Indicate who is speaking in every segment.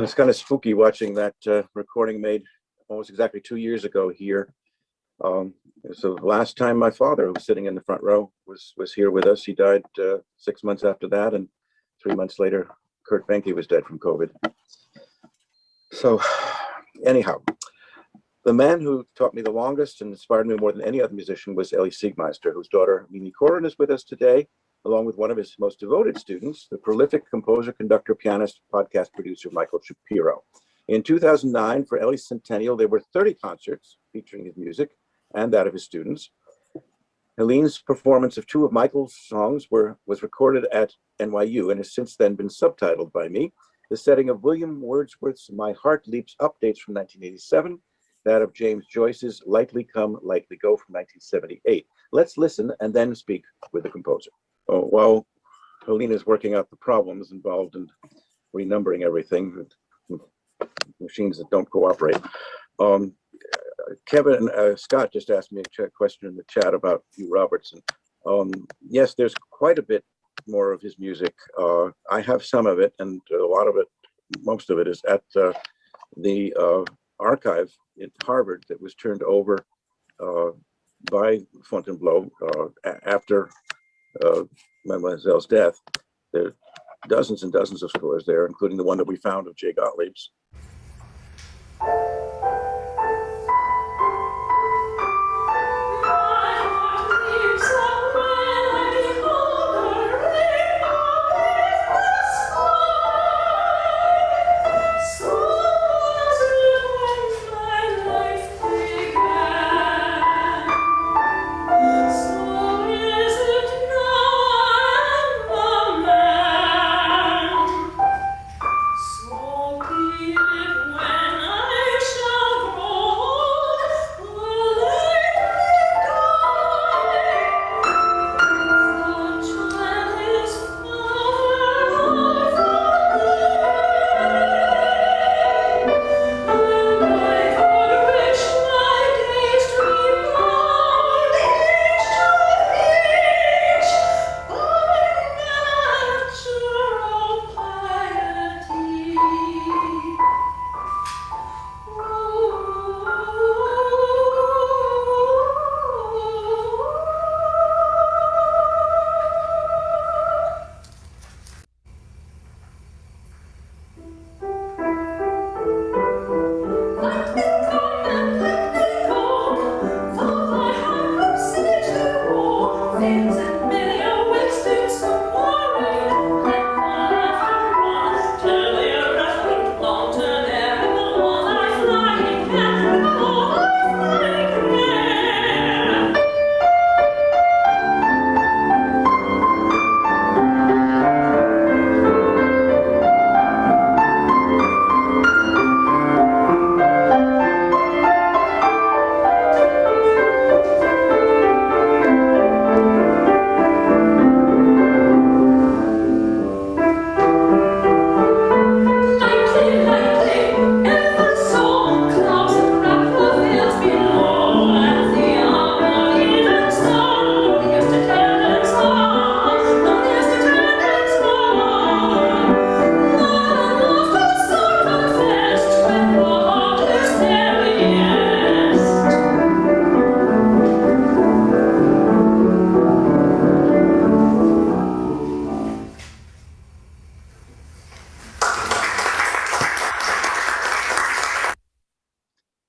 Speaker 1: It's kind of spooky watching that recording made almost exactly 2 years ago here. So the last time my father, who was sitting in the front row, was here with us. He died 6 months after that, and 3 months later, Kurt Benke was dead from COVID. So anyhow, the man who taught me the longest and inspired me more than any other musician was Elie Siegmeister, whose daughter Mimi Koren is with us today, along with one of his most devoted students, the prolific composer, conductor, pianist, podcast producer, Michael Shapiro. In 2009, for Elie's centennial, there were 30 concerts featuring his music and that of his students. Helene's performance of 2 of Michael's songs was recorded at NYU and has since then been subtitled by me. The setting of William Wordsworth's My Heart Leaps Up dates from 1987, that of James Joyce's Lightly Come, Lightly Go from 1978. Let's listen and then speak with the composer. While Helene is working out the problems involved in renumbering everything, with machines that don't cooperate, Kevin Scott just asked me a question in the chat about Hugh Robertson. Yes, there's quite a bit more of his music. I have some of it, and a lot of it, most of it, is at the archive at Harvard that was turned over by Fontainebleau after Mademoiselle's death. There are dozens and dozens of scores there, including the one that we found of Jay Gottlieb's.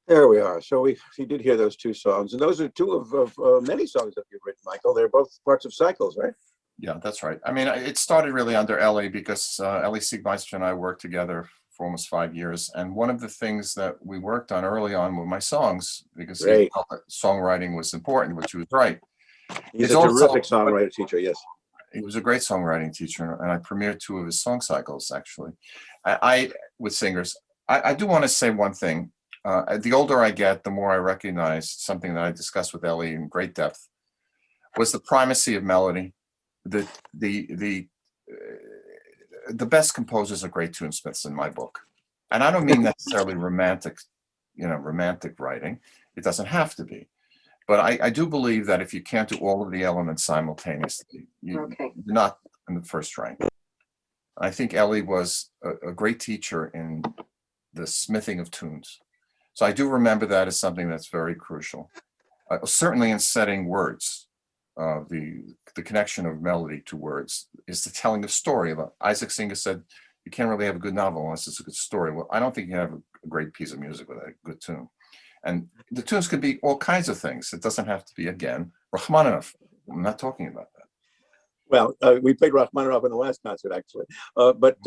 Speaker 1: There we are. So you did hear those 2 songs, and those are 2 of many songs that you've written, Michael. They're both parts of cycles, right?
Speaker 2: Yeah, that's right. I mean, it started really under Elie because Elie Siegmeister and I worked together for almost 5 years. And one of the things that we worked on early on were my songs, because he felt that songwriting was important, which he was right.
Speaker 1: He's a terrific songwriter teacher, yes.
Speaker 2: He was a great songwriting teacher, and I premiered 2 of his song cycles, actually. I with singers. I do want to say one thing. The older I get, the more I recognize something that I discussed with Elie in great depth, was the primacy of melody. The best composers are great tunesmiths in my book. And I don't mean necessarily romantic writing. It doesn't have to be. But I do believe that if you can't do all of the elements simultaneously, you're not in the first rank. I think Ellie was a great teacher in the smithing of tunes. So I do remember that as something that's very crucial. Certainly in setting words, the connection of melody to words is the telling of story. Isaac Singer said, you can't really have a good novel unless it's a good story. Well, I don't think you have a great piece of music with a good tune. And the tunes could be all kinds of things. It doesn't have to be, again, Rachmaninoff. I'm not talking about that.
Speaker 1: Well, we played Rachmaninoff in the last concert, actually. But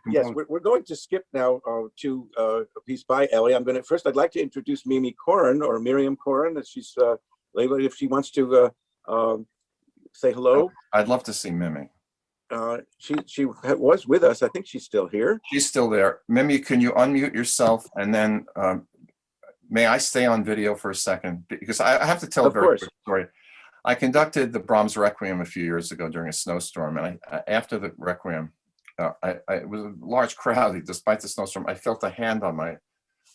Speaker 1: yes, we're going to skip now to a piece by Ellie. I'd like to introduce Mimi Corin, or Miriam Corin, as she's labeled, if she wants to say hello.
Speaker 2: I'd love to see Mimi.
Speaker 1: She was with us. I think she's still here.
Speaker 2: She's still there. Mimi, can you unmute yourself? And then may I stay on video for a second? Because I have to tell a very quick story. I conducted the Brahms Requiem a few years ago during a snowstorm. And after the Requiem, it was a large crowd. Despite the snowstorm, I felt a hand on my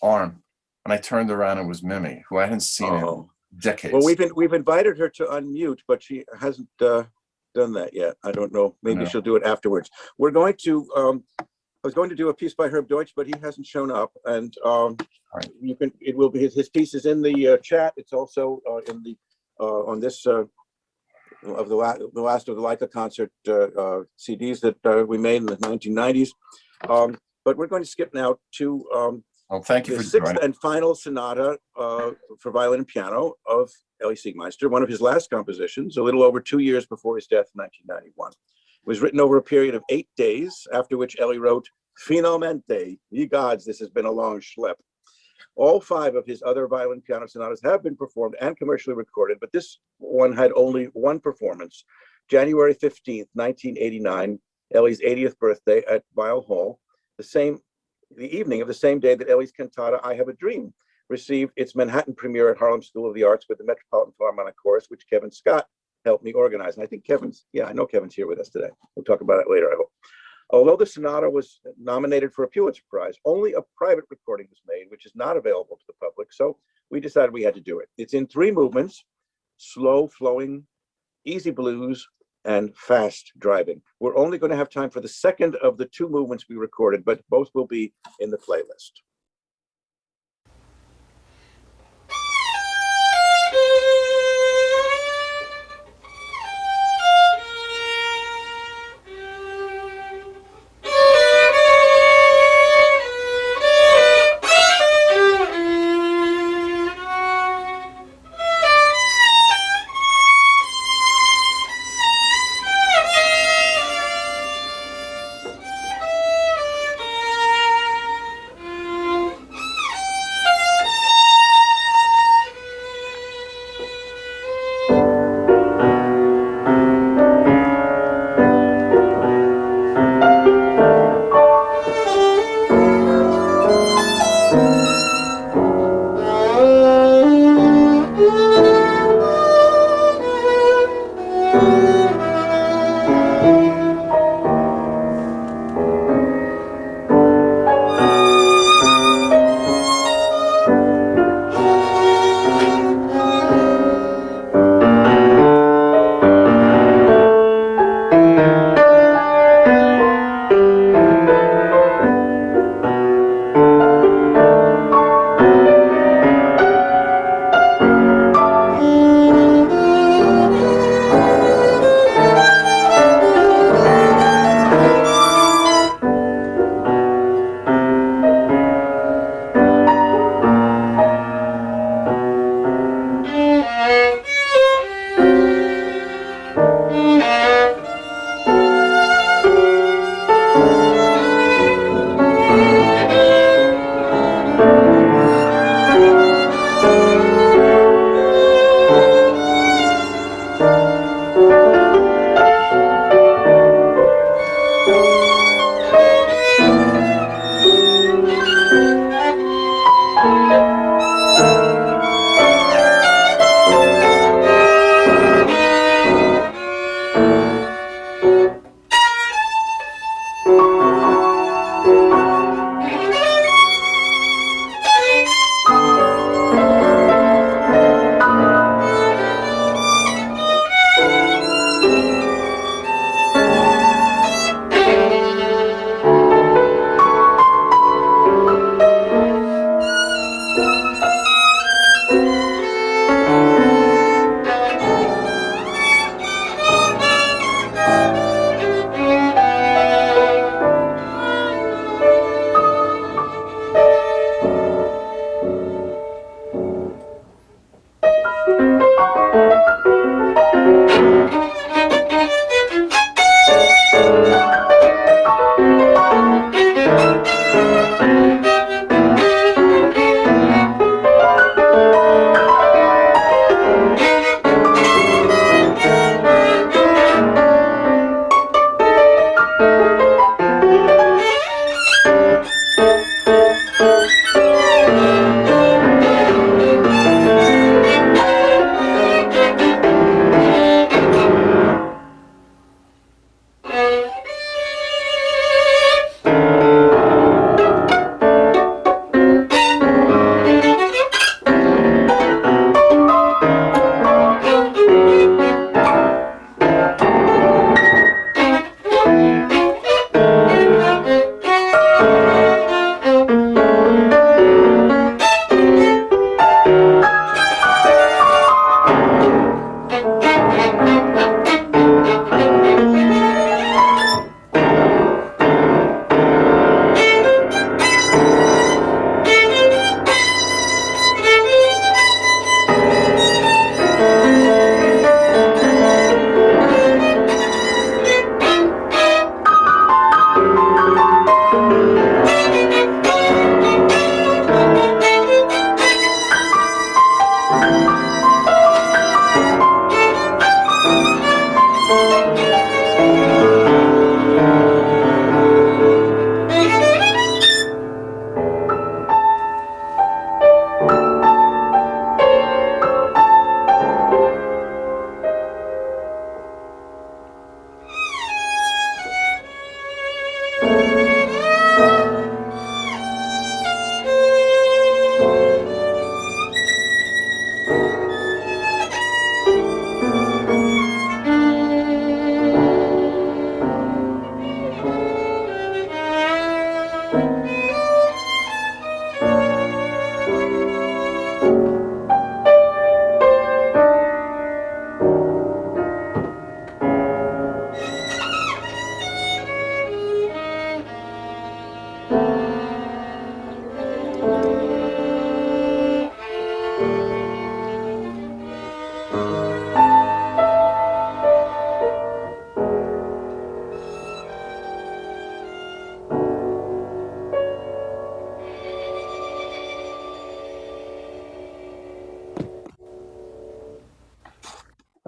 Speaker 2: arm. And I turned around and it was Mimi, who I hadn't seen in decades.
Speaker 1: Well, we've invited her to unmute, but she hasn't done that yet. I don't know. Maybe she'll do it afterwards. We're going to I was going to do a piece by Herb Deutsch, but he hasn't shown up, and it will be his piece is in the chat. It's also in the on this of the last of the Leica concert CDs that we made in the 1990s. But we're going to skip now to
Speaker 2: thank you
Speaker 1: the
Speaker 2: for
Speaker 1: sixth
Speaker 2: joining.
Speaker 1: and final sonata for violin and piano of Elie Siegmeister, one of his last compositions, a little over 2 years before his death in 1991. It was written over a period of 8 days, after which Elie wrote, "Finalmente, ye gods, this has been a long schlep." All 5 of his other violin piano sonatas have been performed and commercially recorded, but this one had only one performance. January 15th, 1989, Elie's 80th birthday at Weill Hall, the evening of the same day that Elie's cantata, "I Have a Dream," received its Manhattan premiere at Harlem School of the Arts with the Metropolitan Philharmonic Chorus, which Kevin Scott helped me organize. And I think I know Kevin's here with us today. We'll talk about it later, I hope. Although the sonata was nominated for a Pulitzer Prize, only a private recording was made, which is not available to the public. So we decided we had to do it. It's in 3 movements: slow flowing, easy blues, and fast driving. We're only going to have time for the second of the 2 movements we recorded, but both will be in the playlist.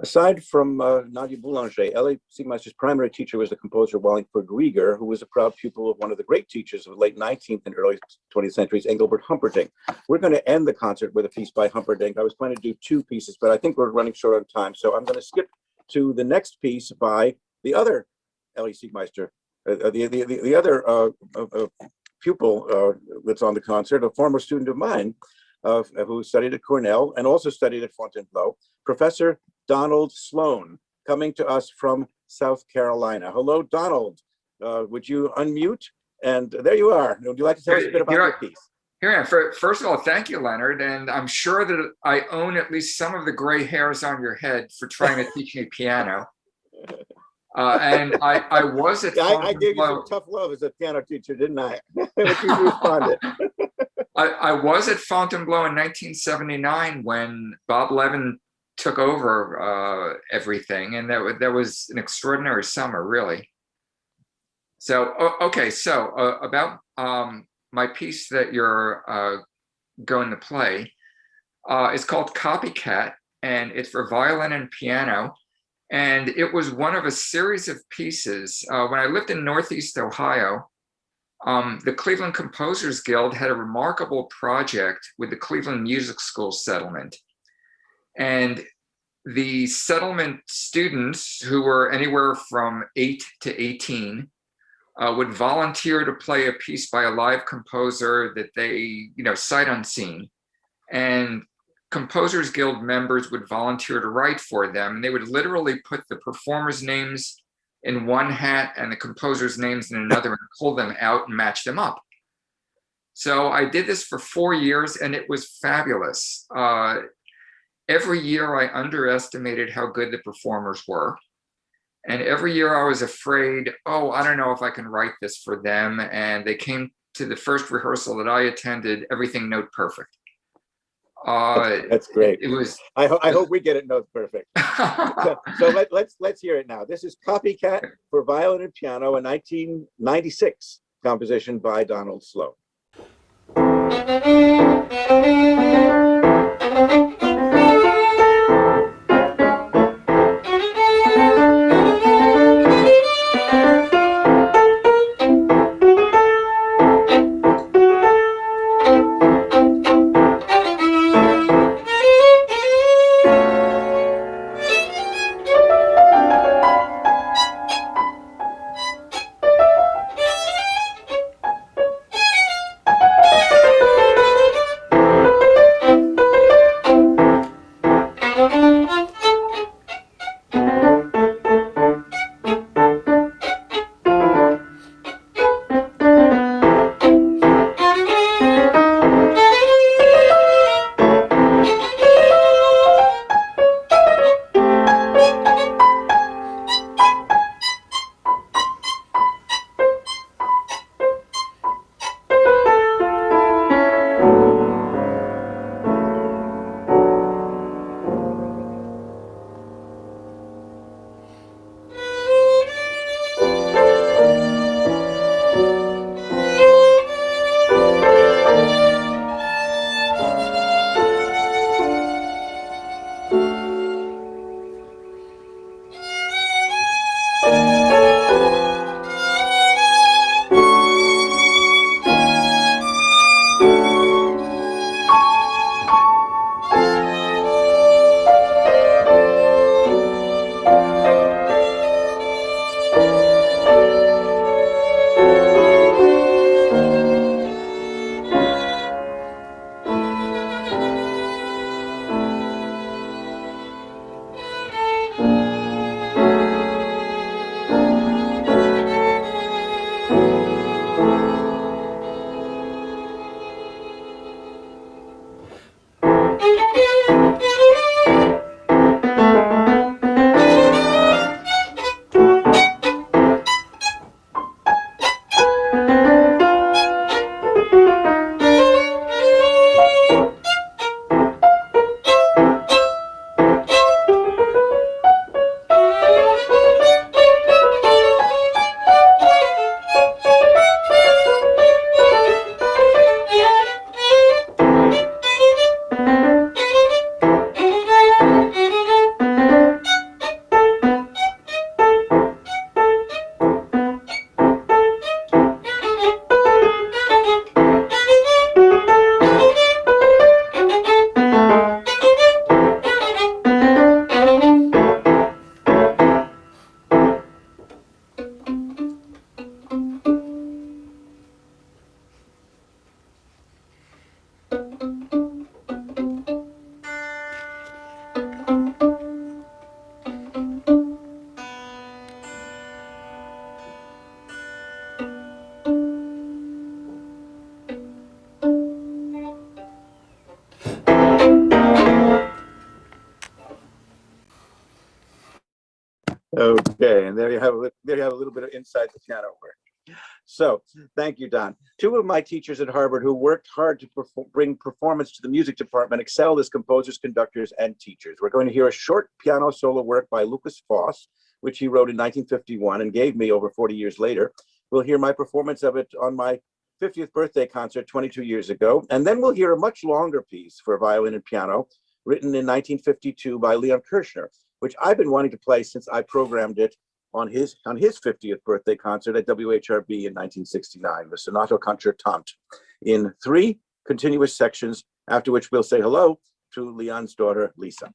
Speaker 1: Aside from Nadia Boulanger, Ellie Siegmeister's primary teacher was the composer Wallingford Rieger, who was a proud pupil of one of the great teachers of the late 19th and early 20th centuries, Engelbert Humperdinck. We're going to end the concert with a piece by Humperdinck. I was planning to do two pieces, but I think we're running short on time, so I'm going to skip to the next piece by the other Ellie Siegmeister, the other pupil that's on the concert, a former student of mine, who studied at Cornell and also studied at Fontainebleau, Professor Donald Sloan, coming to us from South Carolina. Hello, Donald. Would you unmute? And there you are. Would you like to tell us a bit about your piece?
Speaker 3: Here I am. First of all, thank you, Leonard. And I'm sure that I own at least some of the gray hairs on your head for trying to teach me piano. And I was at
Speaker 1: I gave you some tough love as a piano teacher, didn't I? But you responded.
Speaker 3: I was at Fontainebleau in 1979 when Bob Levin took over everything, and that was an extraordinary summer, really. So, okay, so about my piece that you're going to play is called Copycat, and it's for violin and piano. And it was one of a series of pieces. When I lived in Northeast Ohio, the Cleveland Composers Guild had a remarkable project with the Cleveland Music School settlement. And the settlement students, who were anywhere from 8 to 18, would volunteer to play a piece by a live composer that they, sight unseen. And Composers Guild members would volunteer to write for them. And they would literally put the performers' names in one hat and the composers' names in another and pull them out and match them up. So I did this for 4 years and it was fabulous. Every year I underestimated how good the performers were. And every year I was afraid, oh, I don't know if I can write this for them. And they came to the first rehearsal that I attended, everything note perfect.
Speaker 1: That's great.
Speaker 3: It was.
Speaker 1: I hope we get it note perfect. so let's hear it now. This is Copycat for violin and piano, a 1996 composition by Donald Sloan. Okay, and there you have a little bit of inside the piano work. So, thank you, Don. Two of my teachers at Harvard who worked hard to bring performance to the music department excelled as composers, conductors, and teachers. We're going to hear a short piano solo work by Lucas Foss, which he wrote in 1951 and gave me over 40 years later. We'll hear my performance of it on my 50th birthday concert 22 years ago, and then we'll hear a much longer piece for violin and piano written in 1952 by Leon Kirshner, which I've been wanting to play since I programmed it on his 50th birthday concert at WHRB in 1969, the Sonato Concertante, in 3 continuous sections, after which we'll say hello to Leon's daughter, Lisa.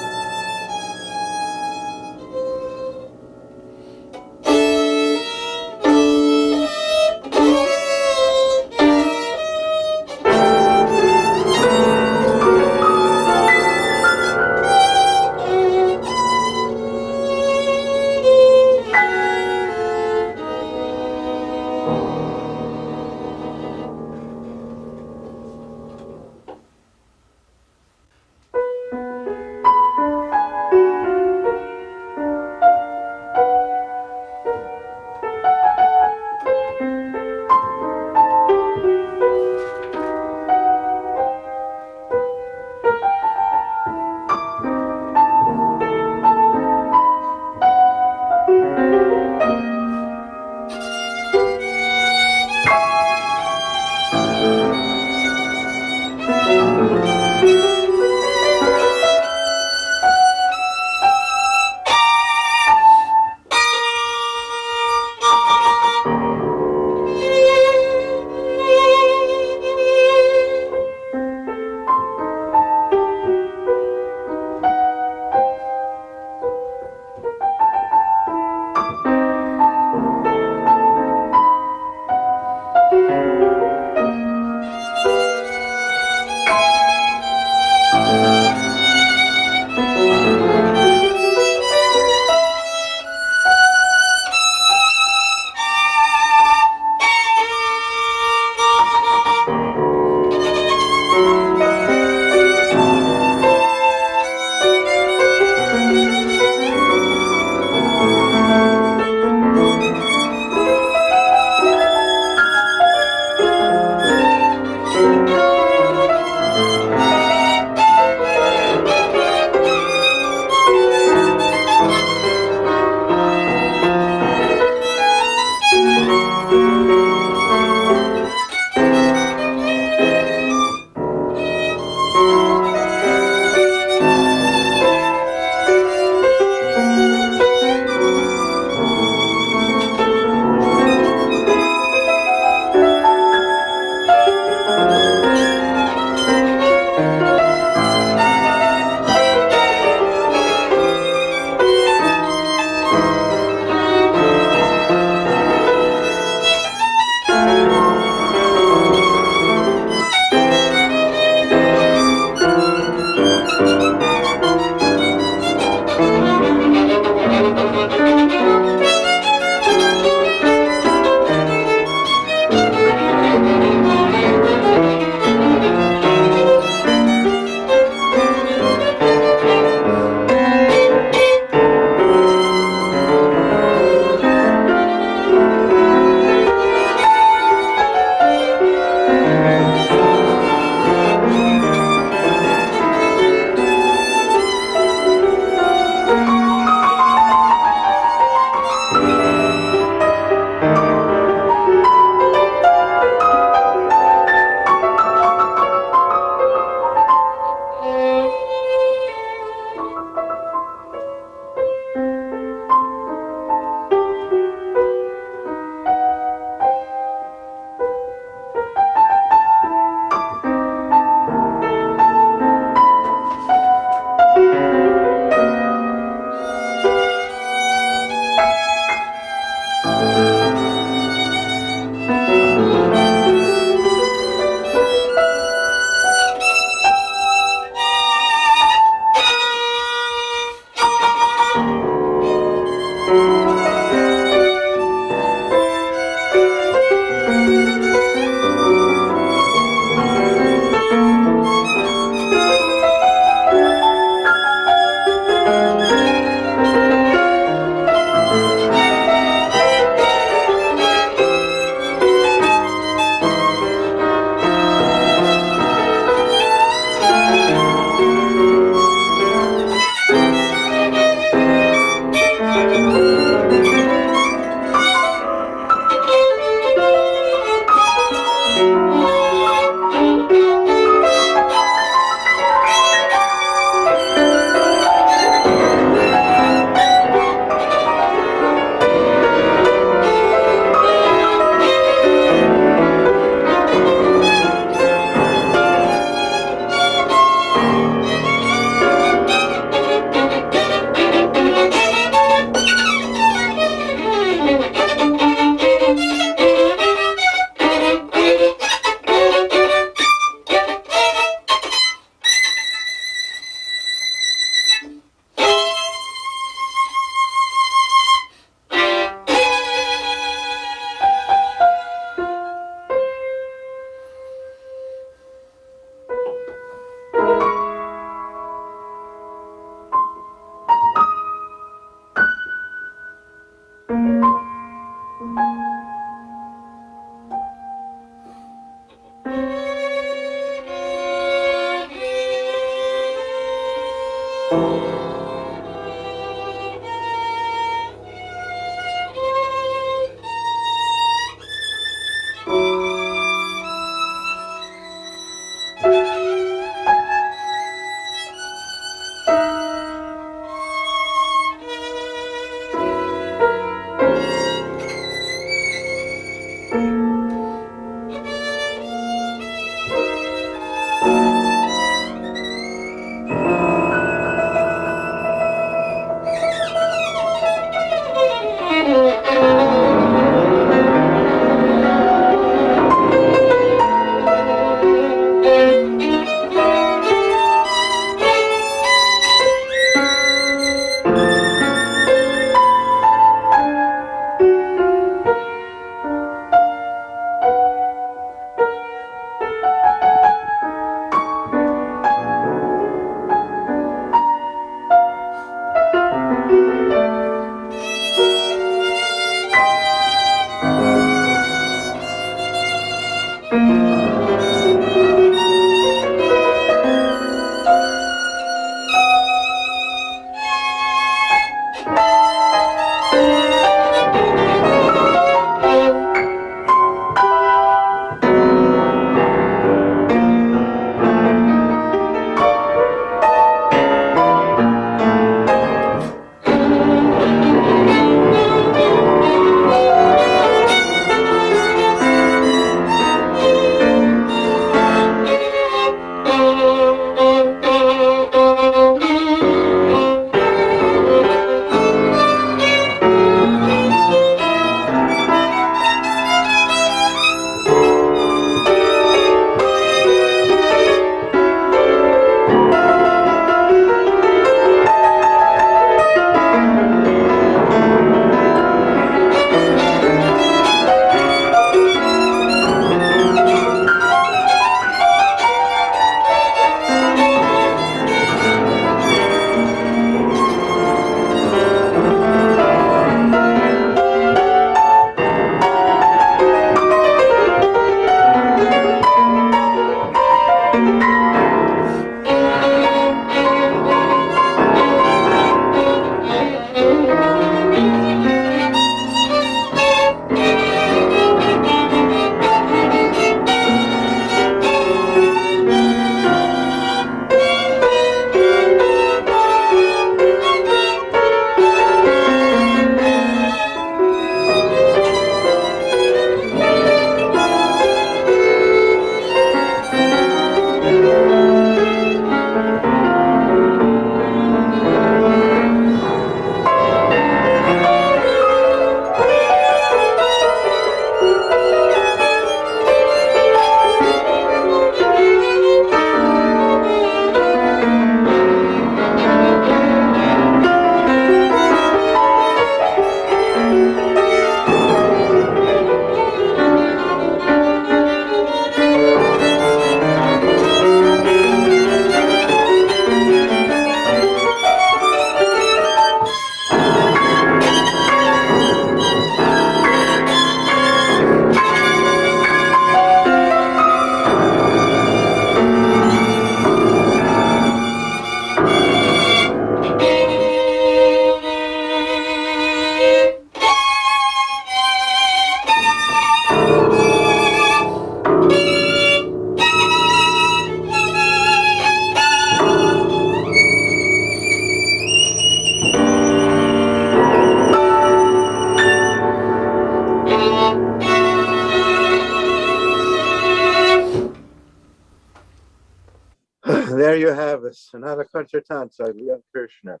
Speaker 1: the Sonata Concertante, Leon Kirchner.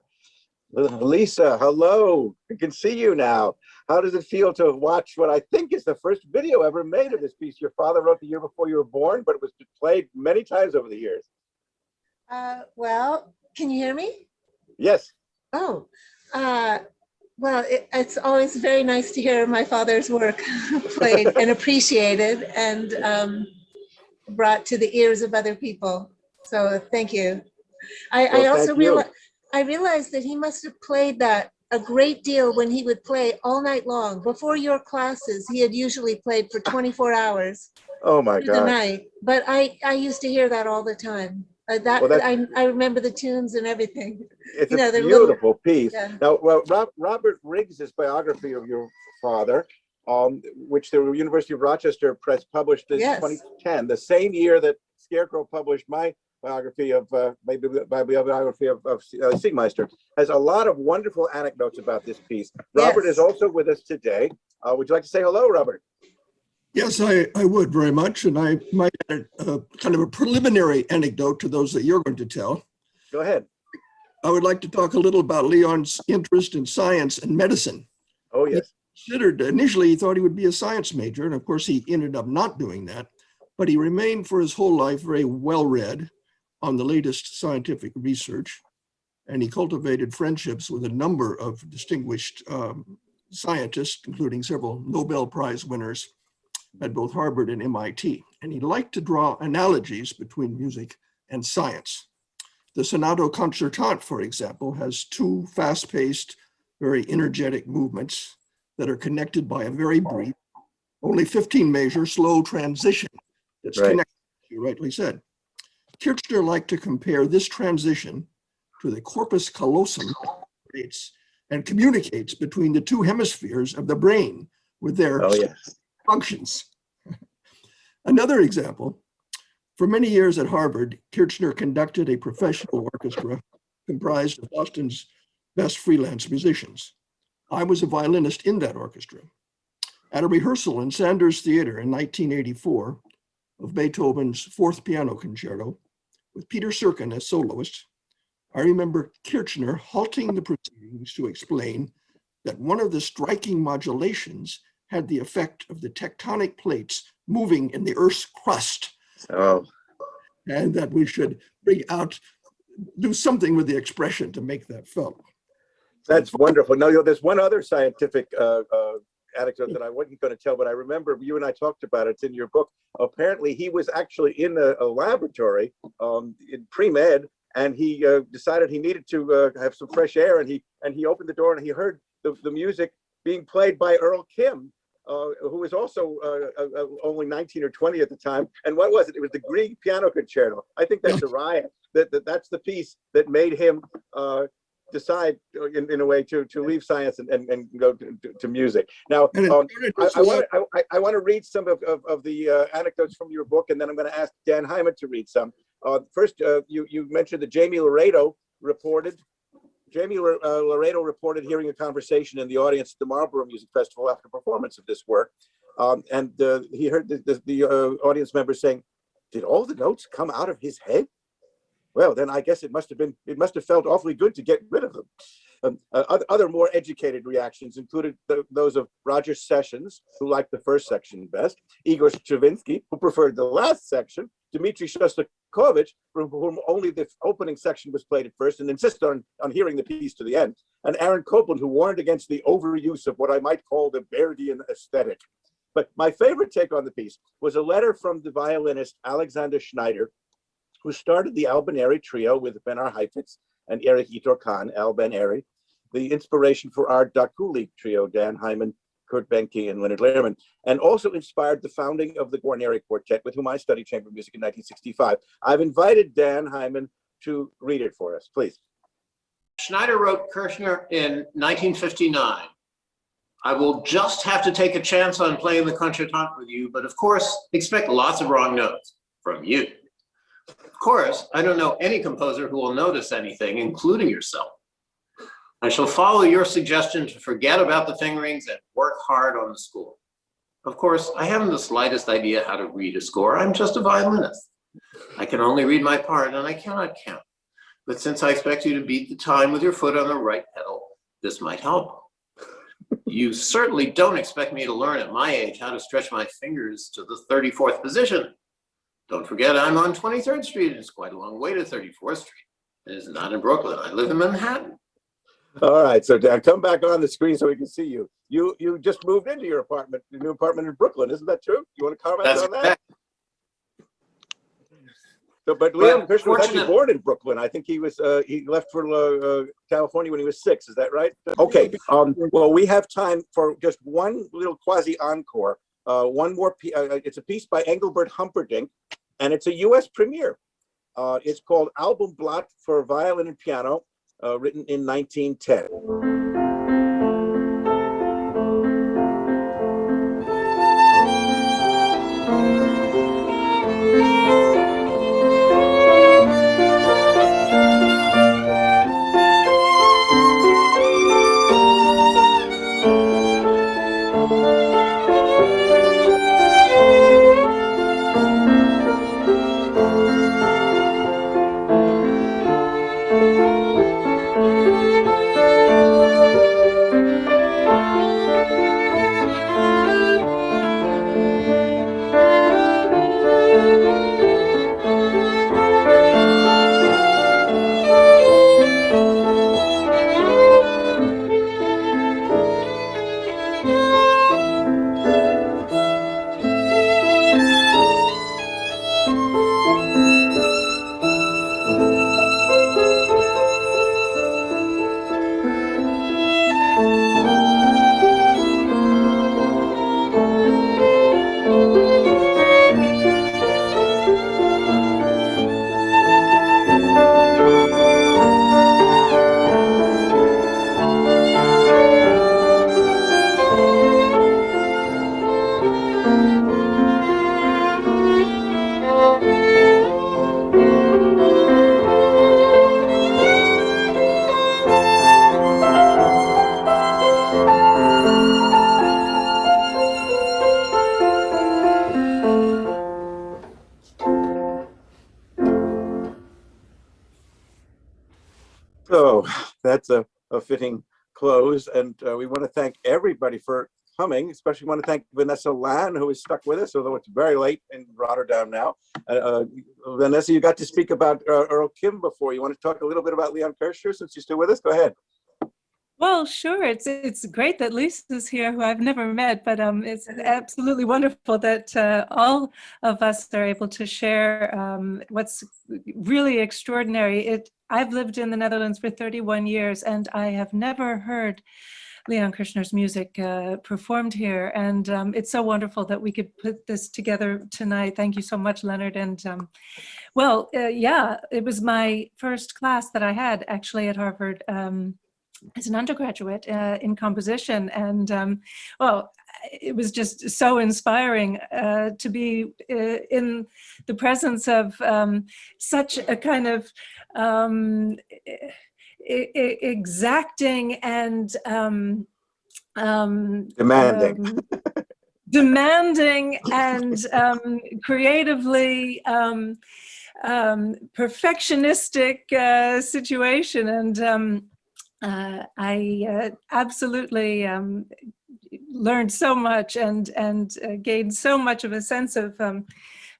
Speaker 1: Lisa, hello. I can see you now. How does it feel to watch what I think is the first video ever made of this piece? Your father wrote the year before you were born, but it was played many times over the years.
Speaker 4: Well, can you hear me?
Speaker 1: Yes.
Speaker 4: Oh, well, it's always very nice to hear my father's work played and appreciated and brought to the ears of other people. So thank you. I also realized that he must have played that a great deal when he would play all night long. Before your classes, he had usually played for 24 hours.
Speaker 1: Oh my
Speaker 4: Through the
Speaker 1: God.
Speaker 4: night. But I used to hear that all the time. I remember the tunes and everything.
Speaker 1: It's
Speaker 4: You know,
Speaker 1: a
Speaker 4: they're
Speaker 1: beautiful piece.
Speaker 4: Yeah.
Speaker 1: Now, well, Robert Riggs's biography of your father, which the University of Rochester Press published in
Speaker 4: Yes.
Speaker 1: 2010, the same year that Scarecrow published my biography of Siegmeister, has a lot of wonderful anecdotes about this piece. Robert
Speaker 4: Yes.
Speaker 1: is also with us today. Would you like to say hello, Robert?
Speaker 5: Yes, I would very much. And I might add kind of a preliminary anecdote to those that you're going to tell.
Speaker 1: Go ahead.
Speaker 5: I would like to talk a little about Leon's interest in science and medicine.
Speaker 1: Oh, yes.
Speaker 5: Initially, he thought he would be a science major. And of course, he ended up not doing that. But he remained for his whole life very well-read on the latest scientific research. And he cultivated friendships with a number of distinguished scientists, including several Nobel Prize winners at both Harvard and MIT. And he liked to draw analogies between music and science. The Sonato Concertante, for example, has two fast-paced, very energetic movements that are connected by a very brief, only 15 measure slow transition that's connected, as you rightly said. Kirchner liked to compare this transition to the corpus callosum and communicates between the two hemispheres of the brain with their functions. Another example, for many years at Harvard, Kirchner conducted a professional orchestra comprised of Boston's best freelance musicians. I was a violinist in that orchestra. At a rehearsal in Sanders Theater in 1984 of Beethoven's Fourth Piano Concerto, with Peter Serkin as soloist, I remember Kirchner halting the proceedings to explain that one of the striking modulations had the effect of the tectonic plates moving in the Earth's crust.
Speaker 1: Oh.
Speaker 5: And that we should do something with the expression to make that felt.
Speaker 1: That's wonderful. No, there's one other scientific anecdote that I wasn't going to tell, but I remember you and I talked about it. It's in your book. Apparently, he was actually in a laboratory in pre-med, and he decided he needed to have some fresh air, and he opened the door and he heard the music being played by Earl Kim, who was also only 19 or 20 at the time. And what was it? It was the Grieg Piano Concerto. I think that's a riot. That's the piece that made him decide in a way to leave science and go to music. Now, I want to read some of the anecdotes from your book, and then I'm going to ask Dan Hyman to read some. First, you mentioned that Jamie Laredo reported hearing a conversation in the audience at the Marlborough Music Festival after performance of this work. And he heard the audience members saying, "Did all the notes come out of his head?" Well, then I guess it must have felt awfully good to get rid of them. Other more educated reactions included those of Roger Sessions, who liked the first section best, Igor Stravinsky, who preferred the last section, Dmitry Shostakovich, from whom only the opening section was played at first and insisted on hearing the piece to the end, and Aaron Copland, who warned against the overuse of what I might call the Verdian aesthetic. But my favorite take on the piece was a letter from the violinist Alexander Schneider, who started the Al Ben-Ari trio with Benar Heifetz and Erich Itor Kahn, Al Ben-Ari, the inspiration for our Dakuli trio, Dan Hyman, Kurt Benke, and Leonard Lehrman, and also inspired the founding of the Guarneri Quartet, with whom I studied chamber music in 1965. I've invited Dan Hyman to read it for us, please.
Speaker 6: Schneider wrote Kirchner in 1959. I will just have to take a chance on playing the concertante with you, but of course, expect lots of wrong notes from you. Of course, I don't know any composer who will notice anything, including yourself. I shall follow your suggestion to forget about the fingerings and work hard on the score. Of course, I haven't the slightest idea how to read a score. I'm just a violinist. I can only read my part and I cannot count. but since I expect you to beat the time with your foot on the right pedal, this might help. You certainly don't expect me to learn at my age how to stretch my fingers to the 34th position. Don't forget I'm on 23rd Street. It's quite a long way to 34th Street. It is not in Brooklyn. I live in Manhattan.
Speaker 1: All right, so Dan, come back on the screen so we can see you. You just moved into your apartment, your new apartment in Brooklyn. Isn't that true? You want to comment
Speaker 6: That's
Speaker 1: on that?
Speaker 6: correct.
Speaker 1: So, but Leon Krishna was actually
Speaker 6: fortunate-
Speaker 1: born in Brooklyn. I think he was he left for California when he was 6. Is that right? Okay. Well, we have time for just one little quasi encore. One more. It's a piece by Engelbert Humperdinck, and it's a U.S. premiere. It's called Albumblatt for violin and piano, written in 1910. So that's a fitting close, and we want to thank everybody for coming. Especially want to thank Vanessa Lan, who is stuck with us, although it's very late in Rotterdam now. Vanessa, you got to speak about Earl Kim before. You want to talk a little bit about Leon Kirshner since you're still with us? Go ahead.
Speaker 7: Well, sure. It's great that Lisa's here, who I've never met, but it's absolutely wonderful that all of us are able to share what's really extraordinary. I've lived in the Netherlands for 31 years, and I have never heard Leon Kirshner's music performed here, and it's so wonderful that we could put this together tonight. Thank you so much, Leonard. And yeah, it was my first class that I had actually at Harvard. As an undergraduate in composition, and well, it was just so inspiring to be in the presence of such a kind of exacting and
Speaker 1: Demanding.
Speaker 7: demanding and creatively perfectionistic situation, and I absolutely learned so much and gained so much of a sense of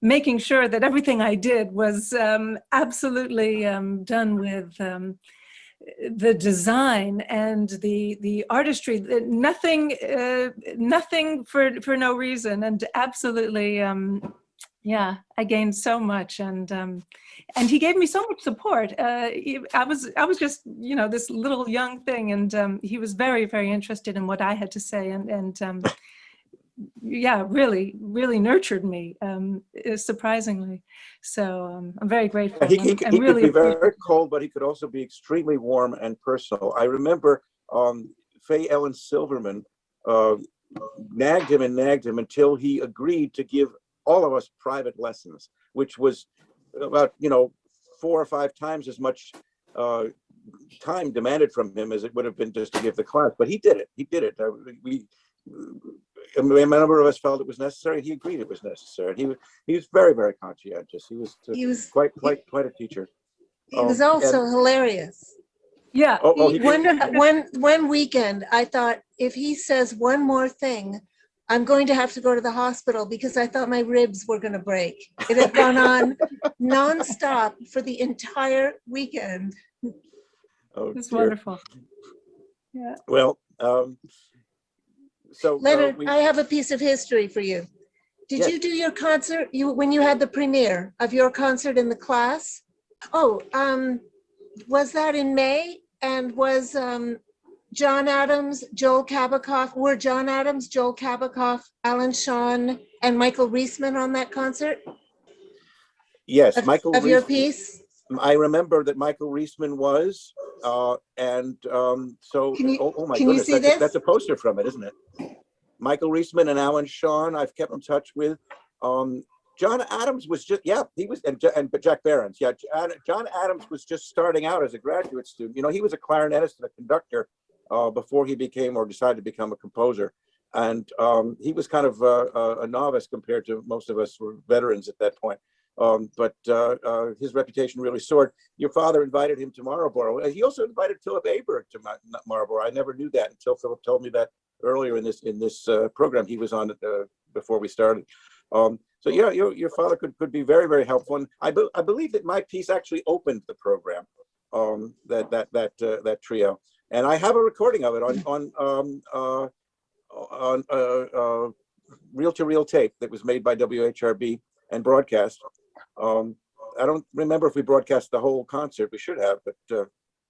Speaker 7: making sure that everything I did was absolutely done with the design and the artistry. Nothing for no reason, and absolutely. Yeah, I gained so much, and he gave me so much support. I was just, you know, this little young thing, and he was very, very interested in what I had to say, and yeah, really nurtured me, surprisingly. So I'm very grateful.
Speaker 1: He
Speaker 7: and really
Speaker 1: could be very cold, but he could also be extremely warm and personal. I remember Faye Ellen Silverman nagged him until he agreed to give all of us private lessons, which was about 4 or 5 times as much time demanded from him as it would have been just to give the class. But he did it. A number of us felt it was necessary. He agreed it was necessary. He was very, very conscientious. He was quite a teacher.
Speaker 4: He was
Speaker 1: and-
Speaker 4: also hilarious.
Speaker 7: Yeah.
Speaker 1: Oh, he
Speaker 4: One weekend, I thought, if he says one more thing, I'm going to have to go to the hospital because I thought my ribs were going to break. It had gone on nonstop for the entire weekend.
Speaker 1: Oh,
Speaker 7: It's
Speaker 1: dear.
Speaker 7: wonderful. Yeah.
Speaker 1: Well, so
Speaker 4: Leonard,
Speaker 1: we,
Speaker 4: I have a piece of history for you. Did
Speaker 1: Yes.
Speaker 4: you do your concert when you had the premiere of your concert in the class? Oh, was that in May? And was John Adams, Joel Kabakoff, were John Adams, Joel Kabakoff, Alan Shawn, and Michael Reisman on that concert
Speaker 1: yes, Michael
Speaker 4: of your
Speaker 1: Reisman,
Speaker 4: piece?
Speaker 1: I remember that Michael Reisman was, and so,
Speaker 4: Can you-
Speaker 1: oh my
Speaker 4: can you
Speaker 1: goodness,
Speaker 4: see this?
Speaker 1: that's a poster from it, isn't it? Michael Reisman and Alan Shawn, I've kept in touch with. John Adams was just, yeah, he was, but Jack Barons, yeah, John Adams was just starting out as a graduate student. You know, he was a clarinetist and a conductor before he became or decided to become a composer. And he was kind of a novice compared to most of us who were veterans at that point. But his reputation really soared. Your father invited him to Marlborough. He also invited Philip Aber to Marlborough. I never knew that until Philip told me that earlier in this program he was on before we started. So yeah, your father could be very, very helpful. And I believe that my piece actually opened the program, that trio. And I have a recording of it on reel-to-reel tape that was made by WHRB and broadcast. I don't remember if we broadcast the whole concert. We should have, but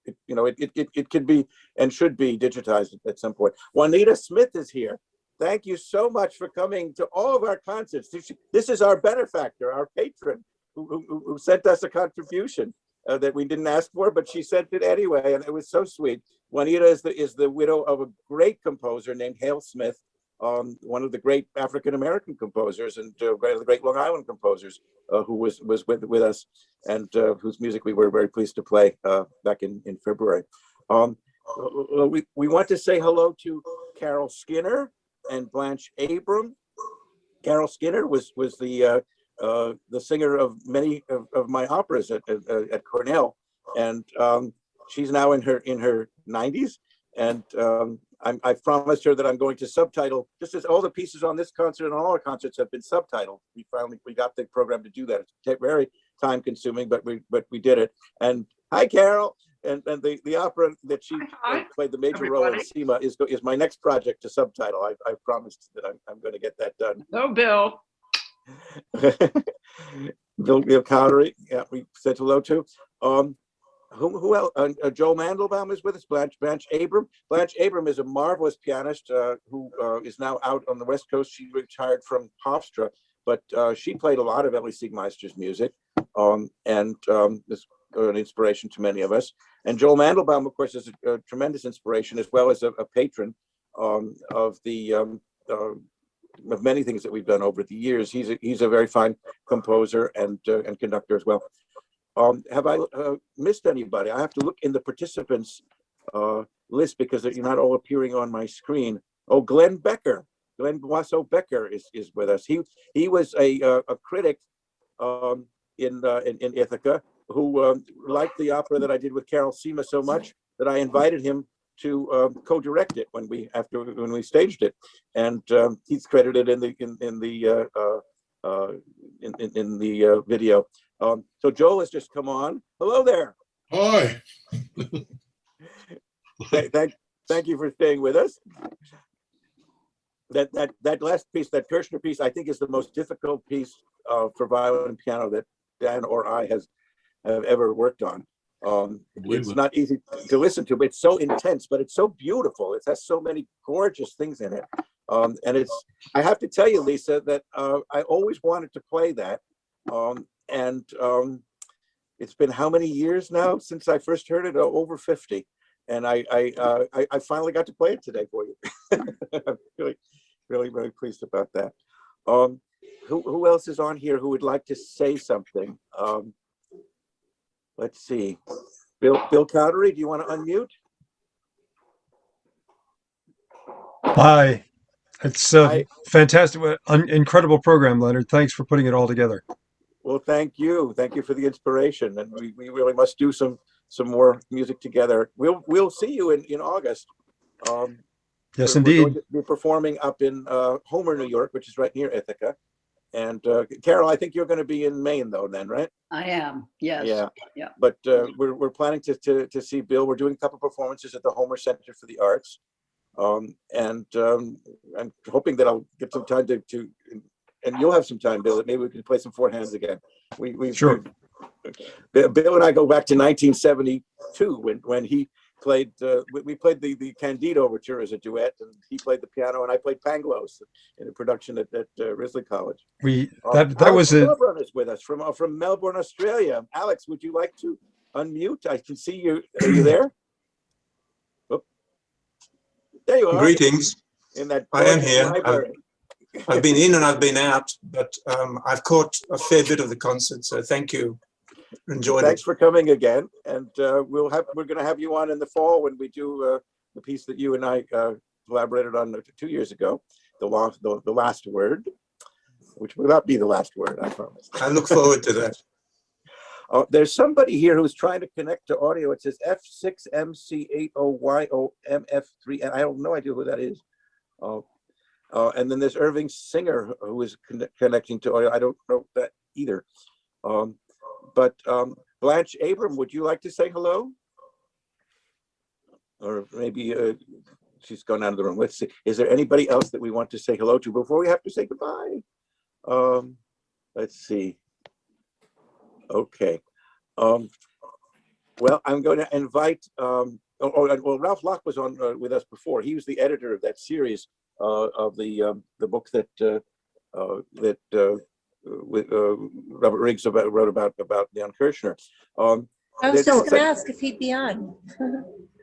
Speaker 1: it could be and should be digitized at some point. Juanita Smith is here. Thank you so much for coming to all of our concerts. This is our benefactor, our patron, who sent us a contribution that we didn't ask for, but she sent it anyway, and it was so sweet. Juanita is the widow of a great composer named Hale Smith, one of the great African-American composers and one of the great Long Island composers who was with us and whose music we were very pleased to play back in February. We want to say hello to Carol Skinner and Blanche Abram. Carol Skinner was the singer of many of my operas at Cornell, and she's now in her 90s. And I've promised her that I'm going to subtitle, just as all the pieces on this concert and all our concerts have been subtitled. We got the program to do that. It's very time consuming, but we did it. And hi, Carol. And the opera that she played the major role in, Sima, is my next project to subtitle. I promised that I'm going to get that done.
Speaker 8: Hello, Bill.
Speaker 1: Bill Cowdery, yeah, we said hello to. Who else? Joe Mandelbaum is with us. Blanche Abram. Blanche Abram is a marvelous pianist who is now out on the West Coast. She retired from Hofstra, but she played a lot of Elie Siegmeister's music, and is an inspiration to many of us. And Joel Mandelbaum, of course, is a tremendous inspiration, as well as a patron of many things that we've done over the years. He's a very fine composer and conductor as well. Have I missed anybody? I have to look in the participants list because you're not all appearing on my screen. Oh, Glenn Boisseau Becker is with us. He was a critic in Ithaca who liked the opera that I did with Carol Sima so much that I invited him to co-direct it when we staged it, and he's credited in the video. So Joel has just come on. Hello there.
Speaker 9: Hi.
Speaker 1: Thank you for staying with us. That last piece, that Kirshner piece, I think is the most difficult piece for violin and piano that Dan or I have ever worked on. It's not easy to listen to, but it's so intense, but it's so beautiful. It has so many gorgeous things in it. And I have to tell you, Lisa, that I always wanted to play that. And it's been how many years now since I first heard it? Over 50. And I finally got to play it today for you. I'm really pleased about that. Who else is on here who would like to say something? Let's see. Bill Cowdery, do you want to unmute?
Speaker 10: Hi. It's a fantastic, incredible program, Leonard. Thanks for putting it all together.
Speaker 1: Well, thank you. Thank you for the inspiration. And we really must do some more music together. We'll see you in August.
Speaker 10: Yes,
Speaker 1: We're going
Speaker 10: indeed.
Speaker 1: to be performing up in Homer, New York, which is right near Ithaca. And Carol, I think you're going to be in Maine though, then, right?
Speaker 8: I am, yes.
Speaker 1: Yeah.
Speaker 8: Yeah.
Speaker 1: But we're planning to see Bill. We're doing a couple performances at the Homer Center for the Arts. And I'm hoping that I'll get some time to and you'll have some time, Bill, that maybe we can play some four hands again.
Speaker 10: Sure.
Speaker 1: Bill and I go back to 1972 when he played, we played the Candido Overture as a duet, and he played the piano and I played Pangloss in a production at Risley College.
Speaker 10: That
Speaker 1: Alex
Speaker 10: was a
Speaker 1: Milburn is with us from Melbourne, Australia. Alex, would you like to unmute? I can see you. Are you there? Oh. There you are.
Speaker 9: Greetings.
Speaker 1: In that
Speaker 9: I am
Speaker 1: gorgeous
Speaker 9: here.
Speaker 1: library.
Speaker 9: I've been in and I've been out, but I've caught a fair bit of the concert, so thank you. Enjoyed
Speaker 1: Thanks
Speaker 9: it.
Speaker 1: for coming again, and we're going to have you on in the fall when we do the piece that you and I collaborated on 2 years ago, the last word, which will not be the last word, I promise.
Speaker 9: I look forward to that.
Speaker 1: There's somebody here who's trying to connect to audio. It says F6MC80YOMF3, and I have no idea who that is. And then there's Irving Singer, who is connecting to audio. I don't know that either. But Blanche Abram, would you like to say hello? Or maybe she's gone out of the room. Let's see. Is there anybody else that we want to say hello to before we have to say goodbye? Let's see. Okay. Well, I'm going to invite. Well, Ralph Locke was on with us before. He was the editor of that series of the book that Robert Riggs wrote about Leon Kirshner.
Speaker 4: I was just going to ask if he'd be on.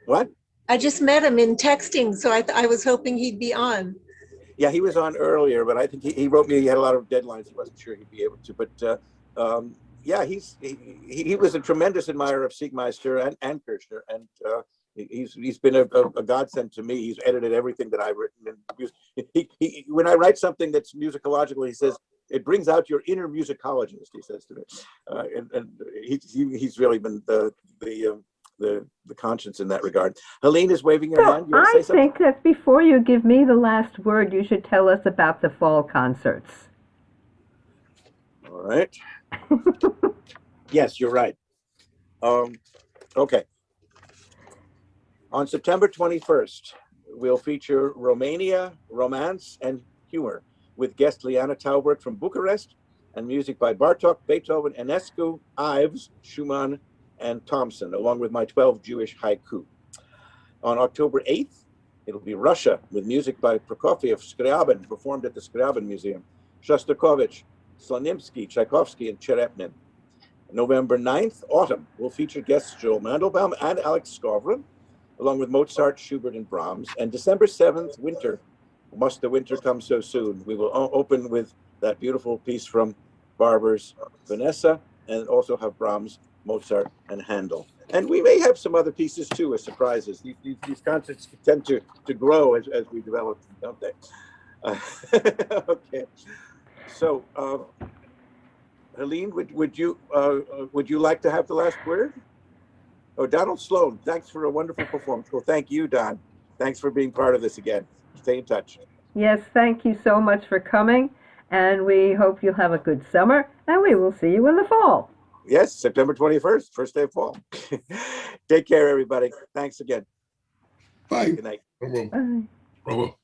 Speaker 1: What?
Speaker 4: I just met him in texting, so I was hoping he'd be on.
Speaker 1: Yeah, he was on earlier, but I think he wrote me. He had a lot of deadlines. He wasn't sure he'd be able to. But yeah, he was a tremendous admirer of Siegmeister and Kirshner, and he's been a godsend to me. He's edited everything that I've written. And when I write something that's musicological, he says, it brings out your inner musicologist, he says to me. And he's really been the conscience in that regard. Helene is waving her hand. You want to say
Speaker 11: I
Speaker 1: something?
Speaker 11: think that before you give me the last word, you should tell us about the fall concerts.
Speaker 1: All right. Yes, you're right. Okay. On September 21st, we'll feature Romania, Romance, and Humor with guest Liana Taubert from Bucharest and music by Bartok, Beethoven, Enescu, Ives, Schumann, and Thompson, along with my 12 Jewish haiku. On October 8th, it'll be Russia with music by Prokofiev, Scriabin, performed at the Scriabin Museum, Shostakovich, Slonimsky, Tchaikovsky, and Cherepnin. November 9th, Autumn, will feature guests Joel Mandelbaum and Alex Skovron, along with Mozart, Schubert, and Brahms. And December 7th, Winter, Must the Winter Come So Soon? We will open with that beautiful piece from Barber's Vanessa, and also have Brahms, Mozart, and Handel. And we may have some other pieces too as surprises. These concerts tend to grow as we develop, don't they? Okay. So, Helene, would you like to have the last word? Oh, Donald Sloan, thanks for a wonderful performance. Well, thank you, Don. Thanks for being part of this again. Stay in touch.
Speaker 11: Yes, thank you so much for coming, and we hope you'll have a good summer, and we will see you in the fall.
Speaker 1: Yes, September 21st, first day of fall. Take care, everybody. Thanks again.
Speaker 12: Bye.
Speaker 1: Good night.
Speaker 11: Bye.